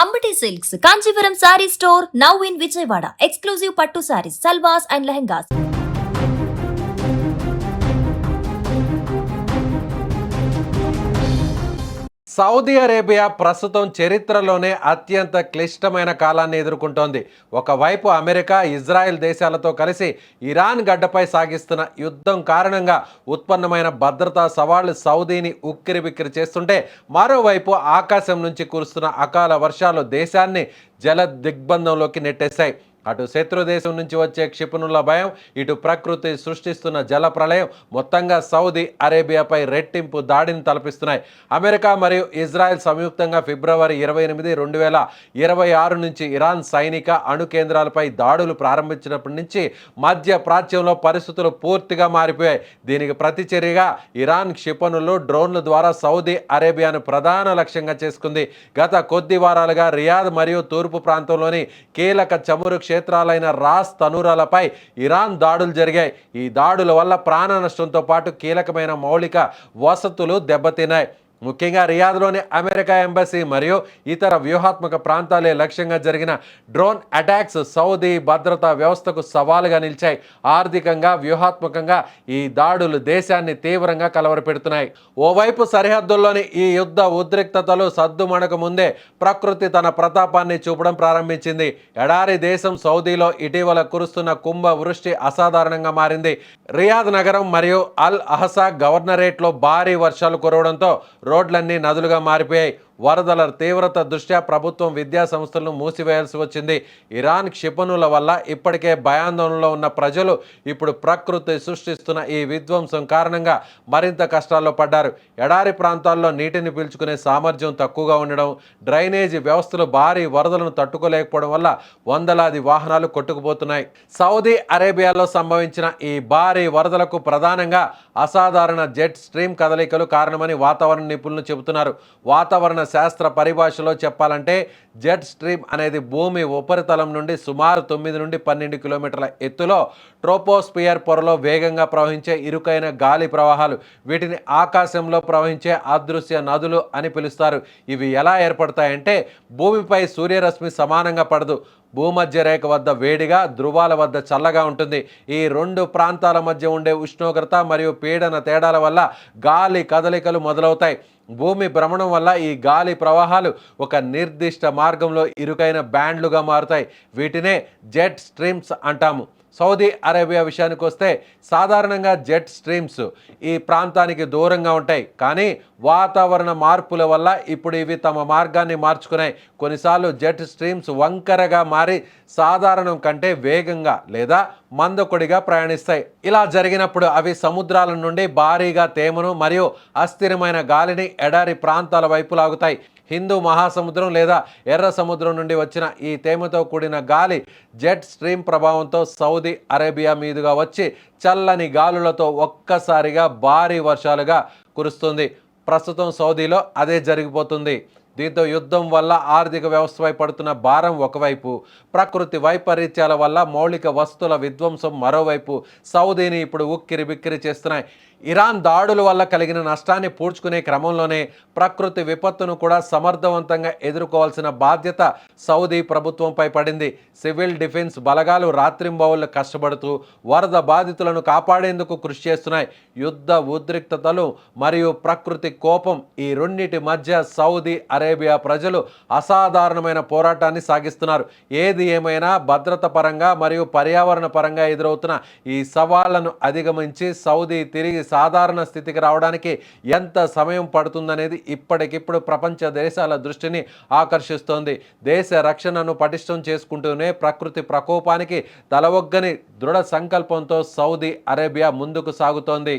Ambati Silks, Kanchipuram Saree Store, now in Vijayawada. Exclusive Pattu Sarees, Salwas and Lehengas. Saudi Arabia ప్రస్తుతం చరిత్రలోనే అత్యంత క్లిష్టమైన కాలాన్ని ఎదుర్కొంటోంది. ఒకవైపు అమెరికా, ఇజ్రాయెల్ దేశాలతో కలిసి ఇరాన్ గడ్డపై సాగిస్తున్న యుద్ధం కారణంగా ఉత్పన్నమైన భద్రతా సవాళ్లు సౌదీని ఉక్కిరిబిక్కిరి చేస్తుంటే, మరోవైపు ఆకాశం నుంచి కురుస్తున్న అకాల వర్షాలు దేశాన్ని జల దిగ్బంధంలోకి నెట్టేశాయి. అటు శత్రు దేశం నుంచి వచ్చే క్షిపణుల భయం, ఇటు ప్రకృతి సృష్టిస్తున్న జల ప్రళయం మొత్తంగా సౌదీ అరేబియాపై రెట్టింపు దాడిని తలపిస్తున్నాయి. అమెరికా మరియు ఇజ్రాయెల్ సంయుక్తంగా ఫిబ్రవరి 28, 2026 నుంచి ఇరాన్ సైనిక అణు కేంద్రాలపై దాడులు ప్రారంభించినప్పటి నుంచి మధ్య ప్రాచ్యంలో పరిస్థితులు పూర్తిగా మారిపోయాయి. దీనికి ప్రతిచర్యగా ఇరాన్ క్షిపణులు, డ్రోన్ల ద్వారా సౌదీ అరేబియాను ప్రధాన లక్ష్యంగా చేసుకుంది. గత కొద్ది వారాలుగా రియాద్ మరియు తూర్పు ప్రాంతంలోని కీలక చమురు క్షేత్రాలైన రాస్, తనూరాలపై ఇరాన్ దాడులు జరిగాయి. ఈ దాడుల వల్ల ప్రాణ నష్టంతో పాటు కీలకమైన మౌలిక వసతులు దెబ్బతిన్నాయి. ముఖ్యంగా రియాద్లోని అమెరికా ఎంబసీ మరియు ఇతర వ్యూహాత్మక ప్రాంతాలే లక్ష్యంగా జరిగిన డ్రోన్ అటాక్స్ సౌదీ భద్రతా వ్యవస్థకు సవాలుగా నిలిచాయి. ఆర్థికంగా, వ్యూహాత్మకంగా ఈ దాడులు దేశాన్ని తీవ్రంగా కలవరపెడుతున్నాయి. ఓవైపు సరిహద్దుల్లోని ఈ యుద్ధ ఉద్రిక్తతలు సద్దుమణక ముందే ప్రకృతి తన ప్రతాపాన్ని చూపడం ప్రారంభించింది. ఎడారి దేశం సౌదీలో ఇటీవల కురుస్తున్న కుంభ వృష్టి అసాధారణంగా మారింది. రియాద్ నగరం మరియు అల్ అహసా గవర్నరేట్లో భారీ వర్షాలు కురవడంతో రోడ్లన్నీ నదులుగా మారిపోయాయి. వరదల తీవ్రత దృష్ట్యా ప్రభుత్వం విద్యా సంస్థలను మూసివేయాల్సి వచ్చింది. ఇరాన్ క్షిపణుల వల్ల ఇప్పటికే భయాందోళనలో ఉన్న ప్రజలు ఇప్పుడు ప్రకృతి సృష్టిస్తున్న ఈ విధ్వంసం కారణంగా మరింత కష్టాల్లో పడ్డారు. ఎడారి ప్రాంతాల్లో నీటిని పీల్చుకునే సామర్థ్యం తక్కువగా ఉండడం, డ్రైనేజీ వ్యవస్థలు భారీ వరదలను తట్టుకోలేకపోవడం వల్ల వందలాది వాహనాలు కొట్టుకుపోతున్నాయి. సౌదీ అరేబియాలో సంభవించిన ఈ భారీ వరదలకు ప్రధానంగా అసాధారణ జెట్ స్ట్రీమ్ కదలికలు కారణమని వాతావరణ నిపుణులు చెబుతున్నారు. వాతావరణ శాస్త్ర పరిభాషలో చెప్పాలంటే జెట్ స్ట్రీమ్ అనేది భూమి ఉపరితలం నుండి సుమారు 9 నుండి 12 కిలోమీటర్ల ఎత్తులో ట్రోపోస్పియర్ పొరలో వేగంగా ప్రవహించే ఇరుకైన గాలి ప్రవాహాలు. వీటిని ఆకాశంలో ప్రవహించే అదృశ్య నదులు అని పిలుస్తారు. ఇవి ఎలా ఏర్పడతాయంటే, భూమిపై సూర్యరశ్మి సమానంగా పడదు. భూమధ్య రేఖ వద్ద వేడిగా, ధృవాల వద్ద చల్లగా ఉంటుంది. ఈ రెండు ప్రాంతాల మధ్య ఉండే ఉష్ణోగ్రత మరియు పీడన తేడాల వల్ల గాలి కదలికలు మొదలవుతాయి. భూమి భ్రమణం వల్ల ఈ గాలి ప్రవాహాలు ఒక నిర్దిష్ట మార్గంలో ఇరుకైన బ్యాండ్లుగా మారుతాయి. వీటినే జెట్ స్ట్రీమ్స్ అంటాము. సౌదీ అరేబియా విషయానికి వస్తే సాధారణంగా జెట్ స్ట్రీమ్స్ ఈ ప్రాంతానికి దూరంగా ఉంటాయి. కానీ వాతావరణ మార్పుల వల్ల ఇప్పుడు ఇవి తమ మార్గాన్ని మార్చుకున్నాయి. కొన్నిసార్లు జెట్ స్ట్రీమ్స్ వంకరగా మారి సాధారణం కంటే వేగంగా లేదా మందకొడిగా ప్రయాణిస్తాయి. ఇలా జరిగినప్పుడు అవి సముద్రాల నుండి భారీగా తేమను మరియు అస్థిరమైన గాలిని ఎడారి ప్రాంతాల వైపు లాగుతాయి. హిందూ మహాసముద్రం లేదా ఎర్ర సముద్రం నుండి వచ్చిన ఈ తేమతో కూడిన గాలి జెట్ స్ట్రీమ్ ప్రభావంతో సౌదీ అరేబియా మీదుగా వచ్చి చల్లని గాలులతో ఒక్కసారిగా భారీ వర్షాలుగా కురుస్తుంది. ప్రస్తుతం సౌదీలో అదే జరిగిపోతుంది. దీంతో యుద్ధం వల్ల ఆర్థిక వ్యవస్థపై పడుతున్న భారం ఒకవైపు, ప్రకృతి వైపరీత్యాల వల్ల మౌలిక వస్తువుల విధ్వంసం మరోవైపు సౌదీని ఇప్పుడు ఉక్కిరి బిక్కిరి చేస్తున్నాయి. ఇరాన్ దాడుల వల్ల కలిగిన నష్టాన్ని పూడ్చుకునే క్రమంలోనే ప్రకృతి విపత్తును కూడా సమర్థవంతంగా ఎదుర్కోవాల్సిన బాధ్యత సౌదీ ప్రభుత్వంపై పడింది. సివిల్ డిఫెన్స్ బలగాలు రాత్రింబవళ్లు కష్టపడుతూ వరద బాధితులను కాపాడేందుకు కృషి చేస్తున్నాయి. యుద్ధ ఉద్రిక్తతలు మరియు ప్రకృతి కోపం, ఈ రెండింటి మధ్య సౌదీ అరేబియా ప్రజలు అసాధారణమైన పోరాటాన్ని సాగిస్తున్నారు. ఏది ఏమైనా భద్రత పరంగా మరియు పర్యావరణ పరంగా ఎదురవుతున్న ఈ సవాళ్లను అధిగమించి సౌదీ తిరిగి సాధారణ స్థితికి రావడానికి ఎంత సమయం పడుతుందనేది ఇప్పటికిప్పుడు ప్రపంచ దేశాల దృష్టిని ఆకర్షిస్తోంది. దేశ రక్షణను పటిష్టం చేసుకుంటూనే ప్రకృతి ప్రకోపానికి తలవొగ్గని దృఢ సంకల్పంతో సౌదీ అరేబియా ముందుకు సాగుతోంది.